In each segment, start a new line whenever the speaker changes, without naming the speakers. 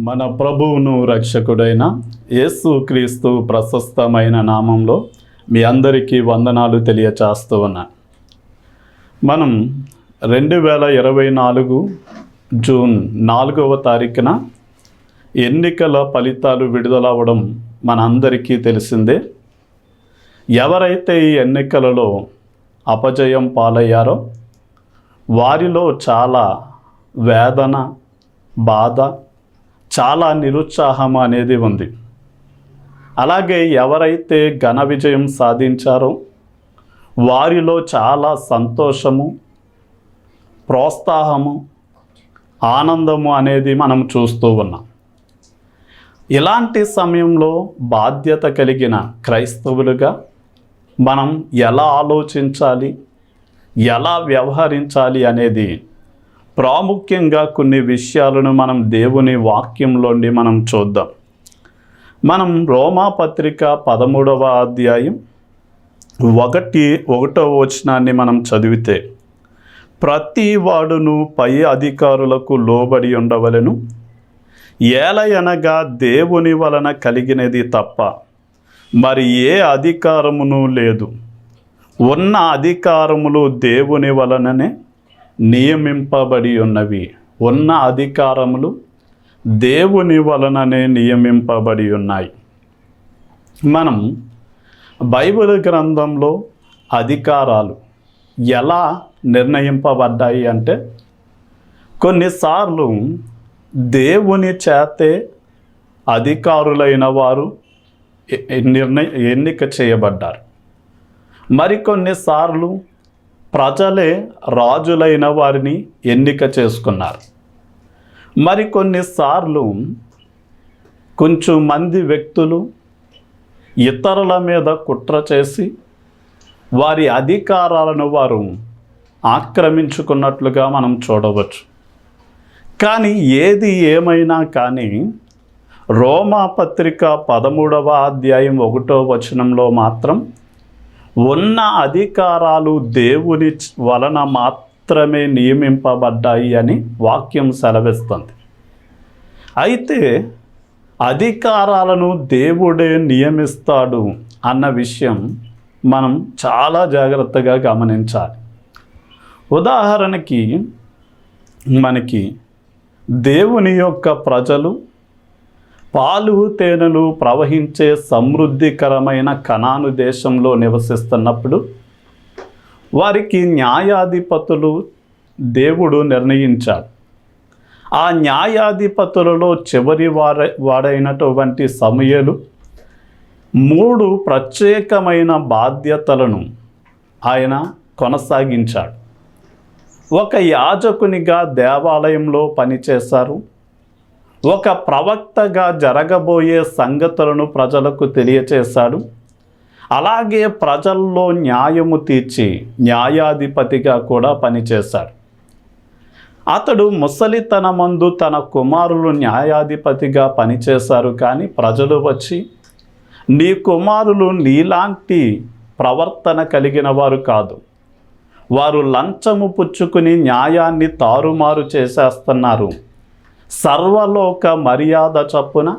మన ప్రభువును రక్షకుడైన యేసు క్రీస్తు ప్రశస్తమైన నామంలో మీ అందరికీ వందనాలు తెలియచేస్తూ ఉన్నాను. మనం 2024 జూన్ 4వ తారీఖున ఎన్నికల ఫలితాలు విడుదలవ్వడం మనందరికీ తెలిసిందే. ఎవరైతే ఈ ఎన్నికలలో అపజయం పాలయ్యారో వారిలో చాలా వేదన, బాధ, చాలా నిరుత్సాహం అనేది ఉంది. అలాగే ఎవరైతే ఘన విజయం సాధించారో వారిలో చాలా సంతోషము, ప్రోత్సాహము, ఆనందము అనేది మనం చూస్తూ ఉన్నాం. ఇలాంటి సమయంలో బాధ్యత కలిగిన క్రైస్తవులుగా మనం ఎలా ఆలోచించాలి, ఎలా వ్యవహరించాలి అనేది ప్రాముఖ్యంగా కొన్ని విషయాలను మనం దేవుని వాక్యంలోండి మనం చూద్దాం. మనం రోమా పత్రిక 13వ అధ్యాయం 1వ వచనాన్ని మనం చదివితే, ప్రతి వాడును పై అధికారులకు లోబడి ఉండవలెను, ఏలయనగా దేవుని వలన కలిగినది తప్ప మరి ఏ అధికారమును లేదు. ఉన్న అధికారములు దేవుని వలననే నియమింపబడి ఉన్నవి. ఉన్న అధికారములు దేవుని వలననే నియమింపబడి ఉన్నాయి. మనం బైబిల్ గ్రంథంలో అధికారాలు ఎలా నిర్ణయింపబడ్డాయి అంటే, కొన్నిసార్లు దేవుని చేతే అధికారులైన వారు ఎన్నిక చేయబడ్డారు. మరికొన్నిసార్లు ప్రజలే రాజులైన వారిని ఎన్నిక చేసుకున్నారు. మరికొన్నిసార్లు కొంచెం మంది వ్యక్తులు ఇతరుల మీద కుట్ర చేసి వారి అధికారాలను వారు ఆక్రమించుకున్నట్లుగా మనం చూడవచ్చు. కానీ ఏది ఏమైనా కానీ రోమా పత్రిక 13వ అధ్యాయం 1వ వచనంలో మాత్రం ఉన్న అధికారాలు దేవుని వలన మాత్రమే నియమింపబడ్డాయి అని వాక్యం సెలవిస్తుంది. అయితే అధికారాలను దేవుడే నియమిస్తాడు అన్న విషయం మనం చాలా జాగ్రత్తగా గమనించాలి. ఉదాహరణకి మనకి దేవుని యొక్క ప్రజలు పాలు తేనెలు ప్రవహించే సమృద్ధికరమైన కనాను దేశంలో నివసిస్తున్నప్పుడు వారికి న్యాయాధిపతులు దేవుడు నిర్ణయించాడు. ఆ న్యాయాధిపతులలో చివరి వాడైనటువంటి సమూయేలు 3 ప్రత్యేకమైన బాధ్యతలను ఆయన కొనసాగించాడు. ఒక యాజకునిగా దేవాలయంలో పనిచేశారు. ఒక ప్రవక్తగా జరగబోయే సంగతులను ప్రజలకు తెలియచేశాడు. అలాగే ప్రజల్లో న్యాయము తీర్చి న్యాయాధిపతిగా కూడా పనిచేశాడు. అతడు ముసలితనమందు తన కుమారులు న్యాయాధిపతిగా పనిచేశారు. కానీ ప్రజలు వచ్చి, నీ కుమారులు నీలాంటి ప్రవర్తన కలిగిన వారు కాదు, వారు లంచము పుచ్చుకుని న్యాయాన్ని తారుమారు చేసేస్తున్నారు, సర్వలోక మర్యాద చొప్పున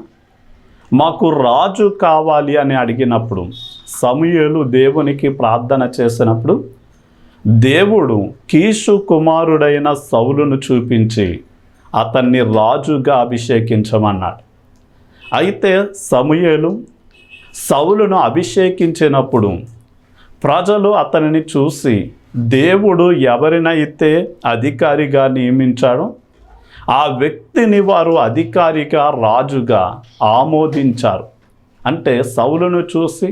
మాకు రాజు కావాలి అని అడిగినప్పుడు సమూయేలు దేవునికి ప్రార్థన చేసినప్పుడు దేవుడు కీషు కుమారుడైన సౌలును చూపించి అతన్ని రాజుగా అభిషేకించమన్నాడు. అయితే సమూయేలు సౌలును అభిషేకించినప్పుడు ప్రజలు అతనిని చూసి దేవుడు ఎవరినైతే అధికారిగా నియమించాడో ఆ వ్యక్తిని వారు అధికారిగా, రాజుగా ఆమోదించారు. అంటే సౌలును చూసి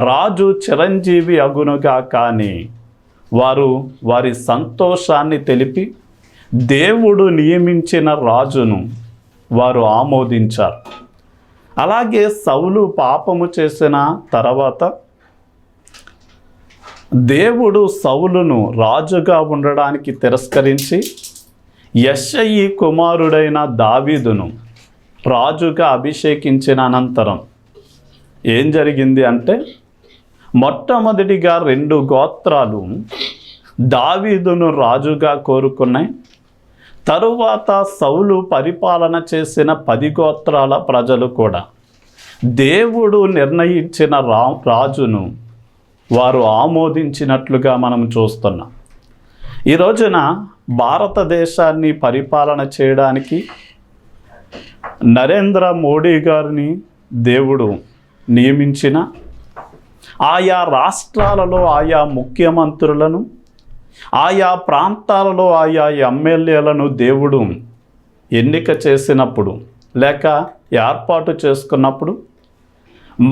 రాజు చిరంజీవి అగునుగా కానీ వారు వారి సంతోషాన్ని తెలిపి దేవుడు నియమించిన రాజును వారు ఆమోదించారు. అలాగే సౌలు పాపము చేసిన తర్వాత దేవుడు సౌలును రాజుగా ఉండడానికి తిరస్కరించి యెష్షయి కుమారుడైన దావీదును రాజుగా అభిషేకించిన అనంతరం ఏం జరిగింది అంటే, మొట్టమొదటిగా 2 గోత్రాలు దావీదును రాజుగా కోరుకున్నాయి. తరువాత సౌలు పరిపాలన చేసిన 10 గోత్రాల ప్రజలు కూడా దేవుడు నిర్ణయించిన రాజును వారు ఆమోదించినట్లుగా మనం చూస్తున్నాం. ఈ రోజున భారతదేశాన్ని పరిపాలన చేయడానికి నరేంద్ర మోడీ గారిని దేవుడు నియమించిన ఆయా రాష్ట్రాలలో ఆయా ముఖ్యమంత్రులను, ఆయా ప్రాంతాలలో ఆయా ఎమ్మెల్యేలను దేవుడు ఎన్నిక చేసినప్పుడు లేక ఏర్పాటు చేసుకున్నప్పుడు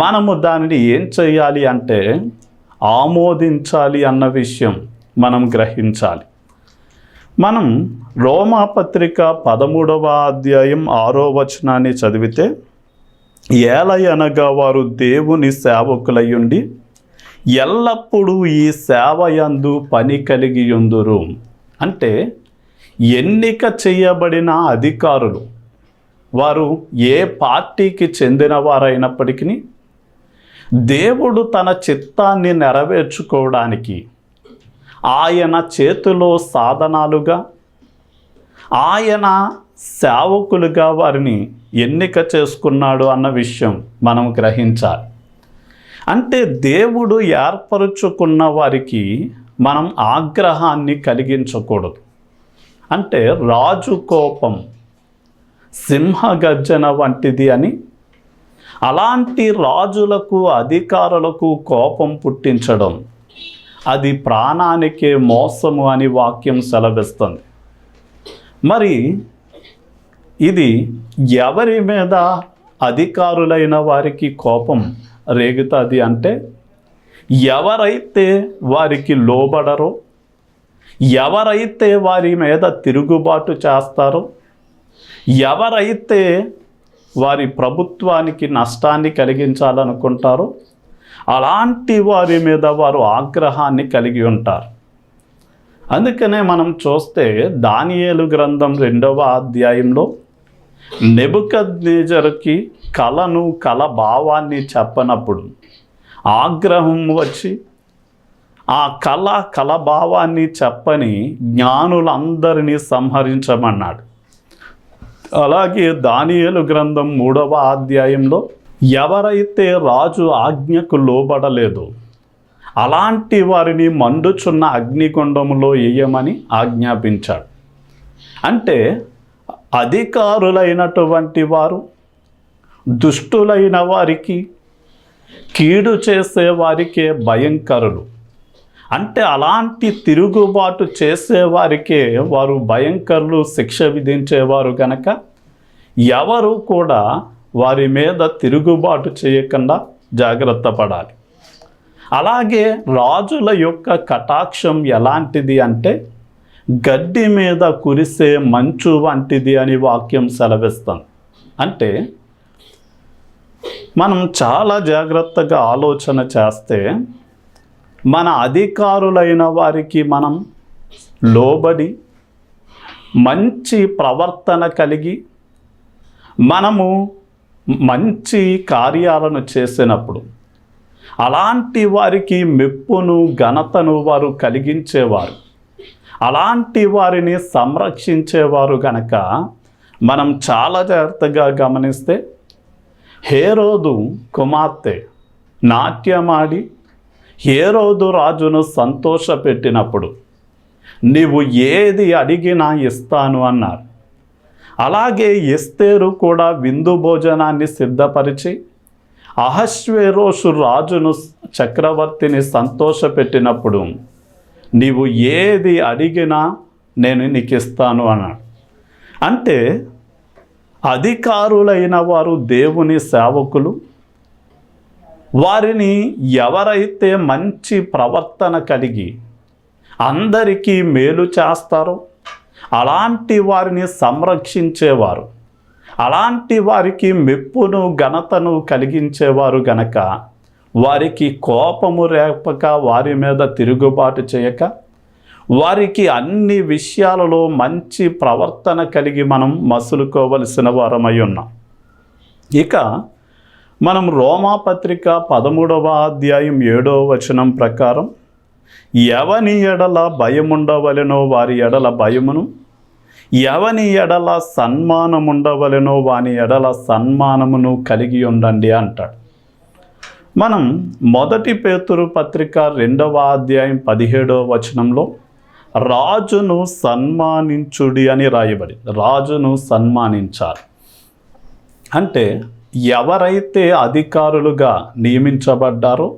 మనము దానిని ఏం చేయాలి అంటే ఆమోదించాలి అన్న విషయం మనం గ్రహించాలి. మనం రోమాపత్రిక 13వ అధ్యాయం 6వ వచనాన్ని చదివితే, ఏలయనగా వారు దేవుని సేవకులయ్యుండి ఎల్లప్పుడూ ఈ సేవయందు పని కలిగి ఉందురు. అంటే ఎన్నిక చేయబడిన అధికారులు వారు ఏ పార్టీకి చెందిన వారైనప్పటికీ దేవుడు తన చిత్తాన్ని నెరవేర్చుకోవడానికి ఆయన చేతిలో సాధనాలుగా, ఆయన సేవకులుగా వారిని ఎన్నిక చేసుకున్నాడు అన్న విషయం మనం గ్రహించాలి. అంటే దేవుడు ఏర్పరుచుకున్న వారికి మనం ఆగ్రహాన్ని కలిగించకూడదు. అంటే రాజు కోపం సింహగర్జన వంటిది అని, అలాంటి రాజులకు అధికారులకు కోపం పుట్టించడం అది ప్రాణానికే మోసము అని వాక్యం సెలవిస్తుంది. మరి ఇది ఎవరి మీద అధికారులైన వారికి కోపం రేగుతుంది అంటే, ఎవరైతే వారికి లోబడరో, ఎవరైతే వారి మీద తిరుగుబాటు చేస్తారో, ఎవరైతే వారి ప్రభుత్వానికి నష్టాన్ని కలిగించాలనుకుంటారో అలాంటి వారి మీద వారు ఆగ్రహాన్ని కలిగి ఉంటారు. అందుకనే మనం చూస్తే దానియేలు గ్రంథం 2వ అధ్యాయంలో నెబుకద్నెజరుకి కల భావాన్ని చెప్పనప్పుడు ఆగ్రహం వచ్చి ఆ కల భావాన్ని చెప్పని జ్ఞానులందరినీ సంహరించమన్నాడు. అలాగే దానియేలు గ్రంథం 3వ అధ్యాయంలో ఎవరైతే రాజు ఆజ్ఞకు లోబడలేదో అలాంటి వారిని మండుచున్న అగ్నిగుండములో వేయమని ఆజ్ఞాపించాడు. అంటే అధికారులైనటువంటి వారు దుష్టులైన వారికి, కీడు చేసే వారికే భయంకరులు. అంటే అలాంటి తిరుగుబాటు చేసేవారికే వారు భయంకరులు, శిక్ష విధించేవారు కనుక ఎవరు కూడా వారి మీద తిరుగుబాటు చేయకుండా జాగ్రత్త పడాలి. అలాగే రాజుల యొక్క కటాక్షం ఎలాంటిది అంటే గడ్డి మీద కురిసే మంచు వంటిది అని వాక్యం సెలవిస్తుంది. అంటే మనం చాలా జాగ్రత్తగా ఆలోచన చేస్తే మన అధికారులైన వారికి మనం లోబడి మంచి ప్రవర్తన కలిగి మనము మంచి కార్యాలను చేసినప్పుడు అలాంటి వారికి మెప్పును, ఘనతను వారు కలిగించేవారు, అలాంటి వారిని సంరక్షించేవారు గనక మనం చాలా జాగ్రత్తగా గమనిస్తే హేరోదు కుమార్తె నాట్యమాడి హేరోదు రాజును సంతోషపెట్టినప్పుడు నీవు ఏది అడిగినా ఇస్తాను అన్నారు. అలాగే ఎస్తేరు కూడా విందు భోజనాన్ని సిద్ధపరిచి అహశ్వేరోషు రాజును చక్రవర్తిని సంతోషపెట్టినప్పుడు నీవు ఏది అడిగినా నేను నీకు ఇస్తాను అన్నాడు. అంటే అధికారులైన వారు దేవుని సేవకులు, వారిని ఎవరైతే మంచి ప్రవర్తన కలిగి అందరికీ మేలు చేస్తారో అలాంటి వారిని సంరక్షించేవారు, అలాంటి వారికి మెప్పును, ఘనతను కలిగించేవారు గనక వారికి కోపము రేపక, వారి మీద తిరుగుబాటు చేయక, వారికి అన్ని విషయాలలో మంచి ప్రవర్తన కలిగి మనం మసులుకోవలసిన వారమై ఉన్నాం. ఇక మనం రోమాపత్రిక 13వ అధ్యాయం 7వ వచనం ప్రకారం ఎవని ఎడల భయముండవలెనో వారి ఎడల భయమును, ఎవని ఎడల సన్మానం ఉండవలెనో వాని ఎడల సన్మానమును కలిగి ఉండండి అంటాడు. మనం 1 పేతురు పత్రిక 2వ అధ్యాయం 17వ వచనంలో రాజును సన్మానించుడి అని రాయబడి, రాజును సన్మానించాలి. అంటే ఎవరైతే అధికారులుగా నియమించబడ్డారో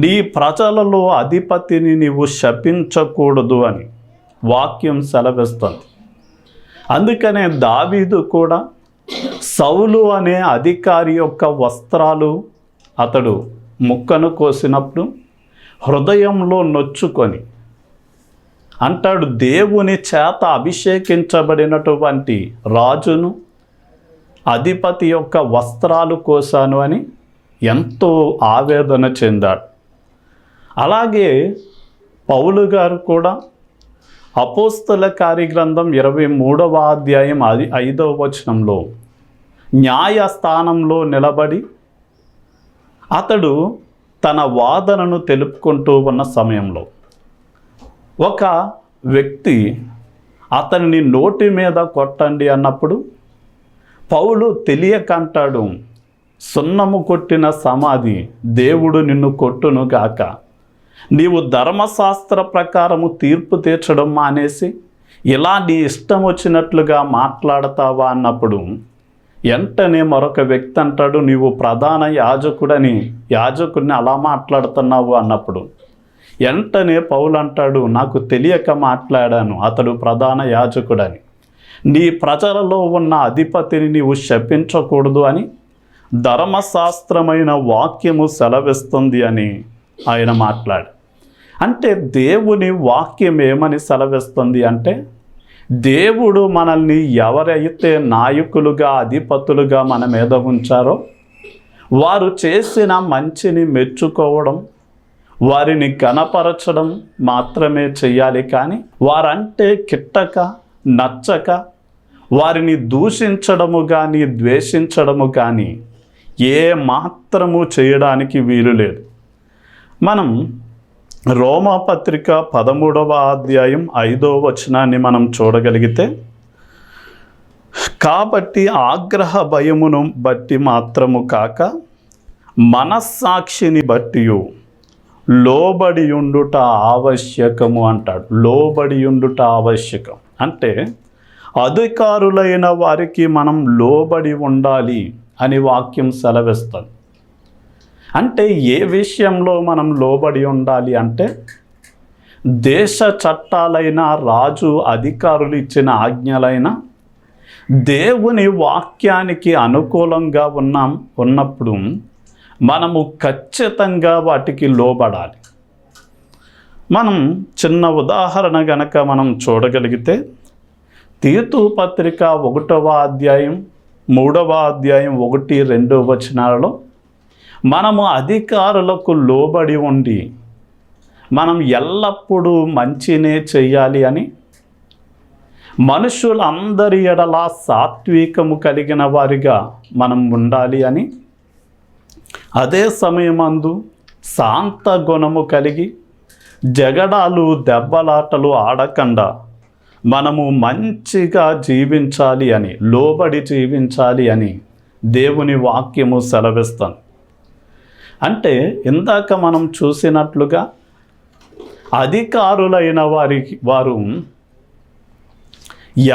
నీ ప్రజలలో అధిపతిని నీవు శపించకూడదు అని వాక్యం సెలవిస్తుంది. అందుకనే దావీదు కూడా సౌలు అనే అధికారి యొక్క వస్త్రాలు అతడు ముక్కను కోసినప్పుడు హృదయంలో నొచ్చుకొని అంటాడు, దేవుని చేత అభిషేకించబడినటువంటి రాజును అధిపతి యొక్క వస్త్రాలు కోసాను అని ఎంతో ఆవేదన చెందాడు. అలాగే పౌలు గారు కూడా అపోస్తల కార్యగ్రంథం 23వ అధ్యాయం 5వ వచనంలో న్యాయస్థానంలో నిలబడి అతడు తన వాదనను తెలుపుకుంటూ ఉన్న సమయంలో ఒక వ్యక్తి అతనిని నోటి మీద కొట్టండి అన్నప్పుడు పౌలు తెలియకంటాడు, సున్నము కొట్టిన సమాధి దేవుడు నిన్ను కొట్టును గాక, నీవు ధర్మశాస్త్ర ప్రకారము తీర్పు తీర్చడం మానేసి ఇలా నీ ఇష్టం వచ్చినట్లుగా మాట్లాడతావా అన్నప్పుడు వెంటనే మరొక వ్యక్తి అంటాడు, నీవు ప్రధాన యాజకుడిని అలా మాట్లాడుతున్నావు అన్నప్పుడు వెంటనే పౌలు అంటాడు, నాకు తెలియక మాట్లాడాను, అతడు ప్రధాన యాజకుడని, నీ ప్రజలలో ఉన్న అధిపతిని నీవు శపించకూడదు అని ధర్మశాస్త్రమైన వాక్యము సెలవిస్తుంది అని ఆయన మాట్లాడు. అంటే దేవుని వాక్యం ఏమని సెలవిస్తుంది అంటే, దేవుడు మనల్ని ఎవరైతే నాయకులుగా అధిపతులుగా మన మీద ఉంచారో వారు చేసిన మంచిని మెచ్చుకోవడం, వారిని ఘనపరచడం మాత్రమే చెయ్యాలి. కానీ వారంటే కిట్టక నచ్చక వారిని దూషించడము కానీ ద్వేషించడము కానీ ఏ మాత్రము చేయడానికి వీలు లేదు. మనం రోమాపత్రిక 13వ అధ్యాయం 5వ వచనాన్ని మనం చూడగలిగితే, కాబట్టి ఆగ్రహ భయమును బట్టి మాత్రము కాక మనస్సాక్షిని బట్టి లోబడి ఉండుట ఆవశ్యకము అంటాడు. లోబడి ఉండుట ఆవశ్యకం అంటే అధికారులైన వారికి మనం లోబడి ఉండాలి అని వాక్యం సెలవిస్తుంది. అంటే ఏ విషయంలో మనం లోబడి ఉండాలి అంటే, దేశ చట్టాలైన రాజు అధికారులు ఇచ్చిన ఆజ్ఞలైన దేవుని వాక్యానికి అనుకూలంగా ఉన్నప్పుడు మనము ఖచ్చితంగా వాటికి లోబడాలి. మనం చిన్న ఉదాహరణ గనక మనం చూడగలిగితే, తీతు పత్రిక 1వ అధ్యాయం 3వ అధ్యాయం 1-2 వచనాలలో మనము అధికారులకు లోబడి ఉండి మనం ఎల్లప్పుడూ మంచినే చెయ్యాలి అని, మనుషులందరి ఎడల సాత్వికము కలిగిన వారిగా మనం ఉండాలి అని, అదే సమయమందు శాంత గుణము కలిగి జగడాలు దెబ్బలాటలు ఆడకుండా మనము మంచిగా జీవించాలి అని, లోబడి జీవించాలి అని దేవుని వాక్యము సెలవిస్తుంది. అంటే ఇందాక మనం చూసినట్లుగా అధికారులైన వారు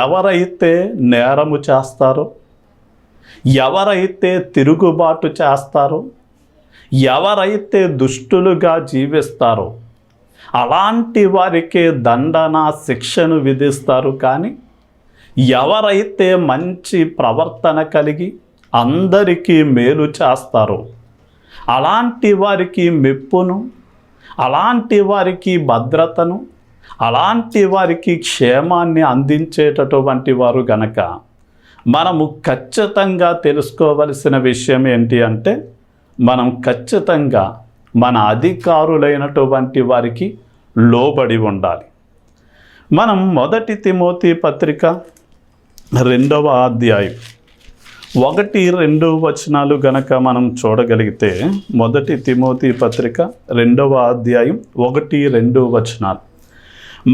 ఎవరైతే నేరము చేస్తారో, ఎవరైతే తిరుగుబాటు చేస్తారో, ఎవరైతే దుష్టులుగా జీవిస్తారో అలాంటి వారికే దండన శిక్షను విధిస్తారు. కానీ ఎవరైతే మంచి ప్రవర్తన కలిగి అందరికీ మేలు చేస్తారో అలాంటి వారికి మెప్పును, అలాంటి వారికి భద్రతను, అలాంటి వారికి క్షేమాన్ని అందించేటటువంటి వారు గనక మనము ఖచ్చితంగా తెలుసుకోవలసిన విషయం ఏంటి అంటే, మనం ఖచ్చితంగా మన అధికారులైనటువంటి వారికి లోబడి ఉండాలి. మనం 1 తిమోతి పత్రిక 2వ అధ్యాయం 1-2 వచనాలు గనక మనం చూడగలిగితే, 1 తిమోతి పత్రిక 2వ అధ్యాయం 1-2 వచనాలు,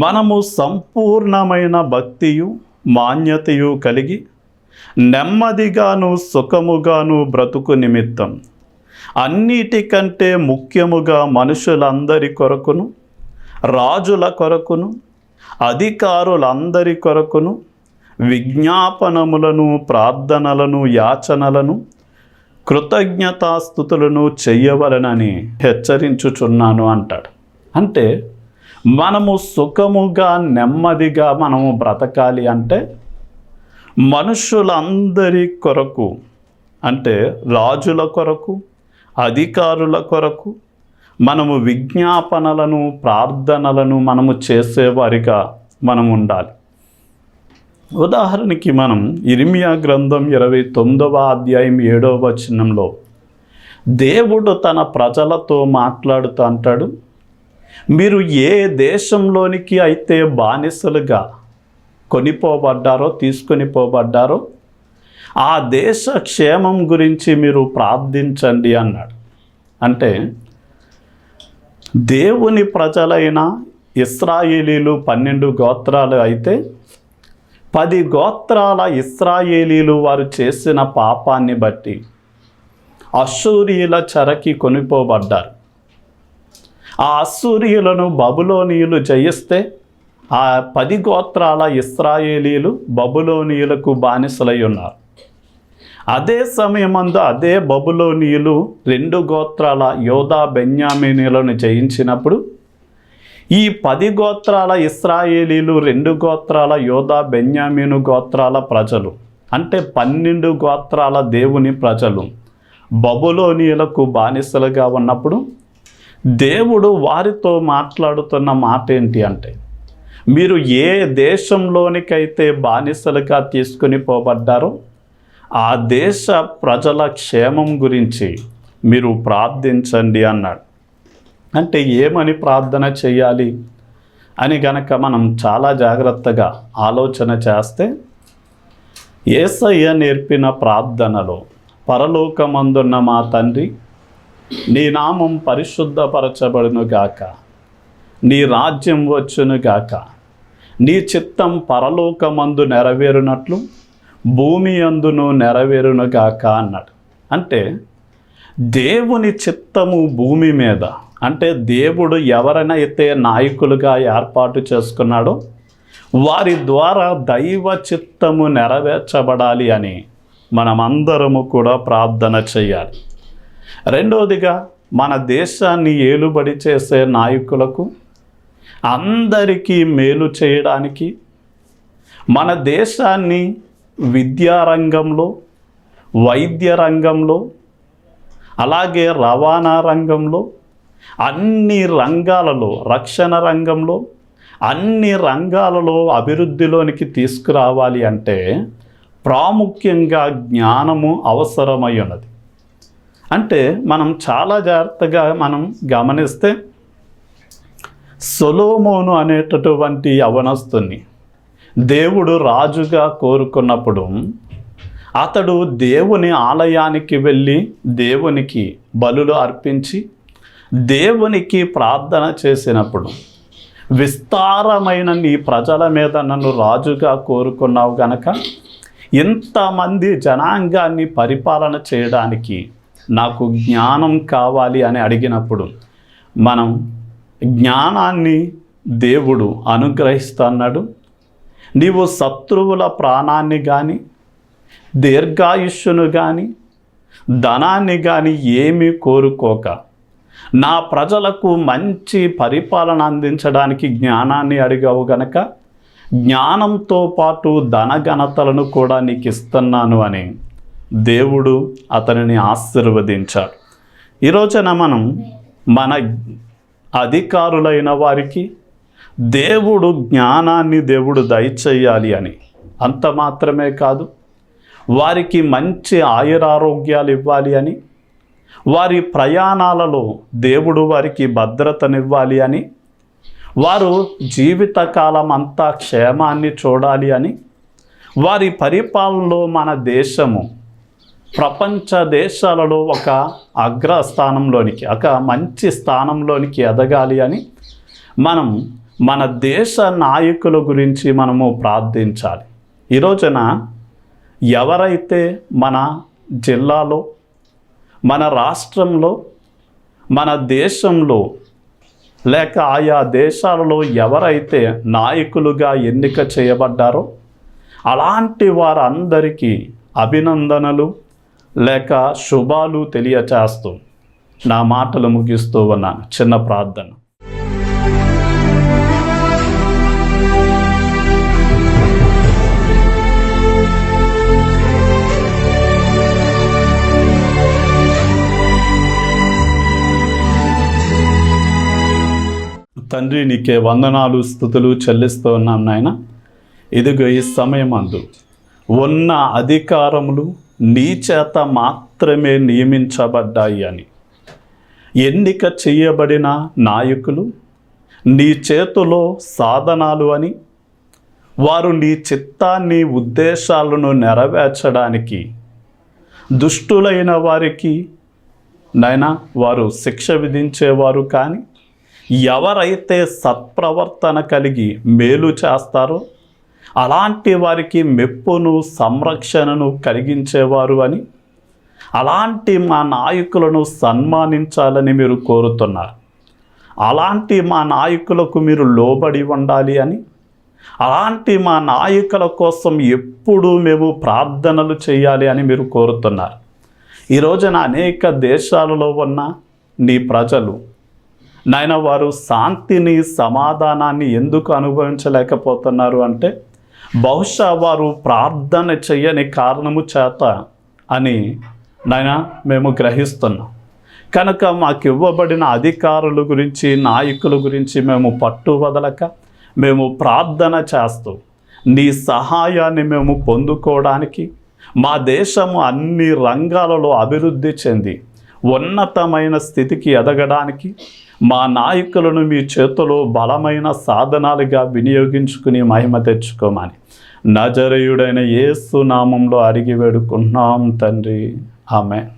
మనము సంపూర్ణమైన భక్తియు మాన్యతయు కలిగి నెమ్మదిగాను సుఖముగాను బ్రతుకు నిమిత్తం అన్నిటికంటే ముఖ్యముగా మనుషులందరి కొరకును, రాజుల కొరకును, అధికారులందరి కొరకును విజ్ఞాపనములను, ప్రార్థనలను, యాచనలను, కృతజ్ఞతాస్తుతులను చెయ్యవలనని హెచ్చరించుచున్నాను అంటాడు. అంటే మనము సుఖముగా నెమ్మదిగా మనము బ్రతకాలి అంటే మనుషులందరి కొరకు, అంటే రాజుల కొరకు, అధికారుల కొరకు మనము విజ్ఞాపనలను, ప్రార్థనలను మనము చేసేవారిగా మనం ఉండాలి. ఉదాహరణకి మనం ఇర్మియా గ్రంథం 29వ అధ్యాయం 7వ వచనంలో దేవుడు తన ప్రజలతో మాట్లాడుతూ అంటాడు, మీరు ఏ దేశంలోనికి అయితే బానిసలుగా కొనిపోబడ్డారో, తీసుకొని పోబడ్డారో ఆ దేశ క్షేమం గురించి మీరు ప్రార్థించండి అన్నాడు. అంటే దేవుని ప్రజలైన ఇశ్రాయేలీలు 12 గోత్రాలు అయితే 10 గోత్రాల ఇశ్రాయేలీలు వారు చేసిన పాపాన్ని బట్టి అష్షూరీయుల చెరకి కొనిపోబడ్డారు. ఆ అష్షూరీయులను బబులోనీయులు జయిస్తే ఆ 10 గోత్రాల ఇశ్రాయేలీలు బబులోనీయులకు బానిసలై ఉన్నారు. అదే సమయమందు అదే బబులోనీయులు 2 గోత్రాల యోధా బెన్యామీనీలను జయించినప్పుడు ఈ 10 గోత్రాల ఇశ్రాయేలీలు 2 గోత్రాల యోధా బెన్యామీను గోత్రాల ప్రజలు, అంటే 12 గోత్రాల దేవుని ప్రజలు బబులోనీయులకు బానిసలుగా ఉన్నప్పుడు దేవుడు వారితో మాట్లాడుతున్న మాట ఏంటి అంటే, మీరు ఏ దేశంలోనికైతే బానిసలుగా తీసుకుని పోబడ్డారో ఆ దేశ ప్రజల క్షేమం గురించి మీరు ప్రార్థించండి అన్నాడు. అంటే ఏమని ప్రార్థన చేయాలి అని గనక మనం చాలా జాగ్రత్తగా ఆలోచన చేస్తే, యేసయ్య నేర్పిన ప్రార్థనలో పరలోకమందున్న మా తండ్రి, నీ నామం పరిశుద్ధపరచబడునుగాక, నీ రాజ్యం వచ్చునుగాక, నీ చిత్తం పరలోకమందు నెరవేరునట్లు భూమి అందును నెరవేరునుగాక అన్నాడు. అంటే దేవుని చిత్తము భూమి మీద, అంటే దేవుడు ఎవరినైతే నాయకులుగా ఏర్పాటు చేసుకున్నాడో వారి ద్వారా దైవ చిత్తము నెరవేర్చబడాలి అని మనమందరము కూడా ప్రార్థన చేయాలి. రెండవదిగా మన దేశాన్ని ఏలుబడి చేసే నాయకులకు అందరికీ మేలు చేయడానికి, మన దేశాన్ని విద్యారంగంలో, వైద్య రంగంలో, అలాగే రవాణా రంగంలో, అన్ని రంగాలలో, రక్షణ రంగంలో, అన్ని రంగాలలో అభివృద్ధిలోనికి తీసుకురావాలి అంటే ప్రాముఖ్యంగా జ్ఞానము అవసరమై ఉన్నది. అంటే మనం చాలా జాగ్రత్తగా మనం గమనిస్తే సొలొమోను అనేటటువంటి యవనస్తుని దేవుడు రాజుగా కోరుకున్నప్పుడు అతడు దేవుని ఆలయానికి వెళ్ళి దేవునికి బలులు అర్పించి దేవునికి ప్రార్థన చేసినప్పుడు, విస్తారమైన నీ ప్రజల మీద నన్ను రాజుగా కోరుకున్నావు గనక ఇంతమంది జనాంగాన్ని పరిపాలన చేయడానికి నాకు జ్ఞానం కావాలి అని అడిగినప్పుడు మనం జ్ఞానాన్ని దేవుడు అనుగ్రహిస్తున్నాడు. నీవు శత్రువుల ప్రాణాన్ని కానీ, దీర్ఘాయుష్యును కానీ, ధనాన్ని కానీ ఏమీ కోరుకోక నా ప్రజలకు మంచి పరిపాలన అందించడానికి జ్ఞానాన్ని అడిగావు గనక జ్ఞానంతో పాటు ధనఘనతలను కూడా నీకు ఇస్తున్నాను అని దేవుడు అతనిని ఆశీర్వదించాడు. ఈరోజున మనం మన అధికారులైన వారికి దేవుడు జ్ఞానాన్ని దేవుడు దయచేయాలి అని, అంత మాత్రమే కాదు వారికి మంచి ఆయురారోగ్యాలు ఇవ్వాలి అని, వారి ప్రయాణాలలో దేవుడు వారికి భద్రతనివ్వాలి అని, వారు జీవితకాలం అంతా క్షేమాన్ని చూడాలి అని, వారి పరిపాలనలో మన దేశము ప్రపంచ దేశాలలో ఒక అగ్రస్థానంలోనికి, ఒక మంచి స్థానంలోనికి ఎదగాలి అని మనం మన దేశ నాయకుల గురించి మనము ప్రార్థించాలి. ఈ రోజున ఎవరైతే మన జిల్లాలో, మన రాష్ట్రంలో, మన దేశంలో లేక ఆయా దేశాలలో ఎవరైతే నాయకులుగా ఎన్నిక చేయబడ్డారో అలాంటి వారందరికీ అభినందనలు లేక శుభాలు తెలియచేస్తూ నా మాటలు ముగిస్తూ ఉన్నాను. చిన్న ప్రార్థన. తండ్రి, నీకే వందనాలు స్తుతులు చెల్లిస్తూ ఉన్నాం నాయన. ఇదిగో ఈ సమయమందు ఉన్న అధికారములు నీ చేత మాత్రమే నియమించబడ్డాయి అని, ఎన్నిక చేయబడిన నాయకులు నీ చేతిలో సాధనాలు అని, వారు నీ చిత్తాన్ని ఉద్దేశాలను నెరవేర్చడానికి దుష్టులైన వారికి నాయనా వారు శిక్ష విధించేవారు, కానీ ఎవరైతే సత్ప్రవర్తన కలిగి మేలు చేస్తారో అలాంటి వారికి మెప్పును సంరక్షణను కలిగించేవారు అని, అలాంటి మా నాయకులను సన్మానించాలని మీరు కోరుతున్నారు. అలాంటి మా నాయకులకు మీరు లోబడి ఉండాలి అని, అలాంటి మా నాయకుల కోసం ఎప్పుడూ మేము ప్రార్థనలు చేయాలి అని మీరు కోరుతున్నారు. ఈ రోజున అనేక దేశాలలో ఉన్న నీ ప్రజలు నాయన, వారు శాంతిని సమాధానాన్ని ఎందుకు అనుభవించలేకపోతున్నారు అంటే బహుశా వారు ప్రార్థన చేయని కారణము చేత అని నాయన మేము గ్రహిస్తున్నాం. కనుక మాకు ఇవ్వబడిన అధికారుల గురించి, నాయకుల గురించి మేము పట్టు వదలక మేము ప్రార్థన చేస్తూ నీ సహాయాన్ని మేము పొందుకోవడానికి, మా దేశము అన్ని రంగాలలో అభివృద్ధి చెంది ఉన్నతమైన స్థితికి ఎదగడానికి మా నాయకులను మీ చేతిలో బలమైన సాధనాలుగా వినియోగించుకుని మహిమ తెచ్చుకోమని నజరేయుడైన యేసు నామంలో అడిగి వేడుకుంటున్నాం తండ్రి. ఆమేన్.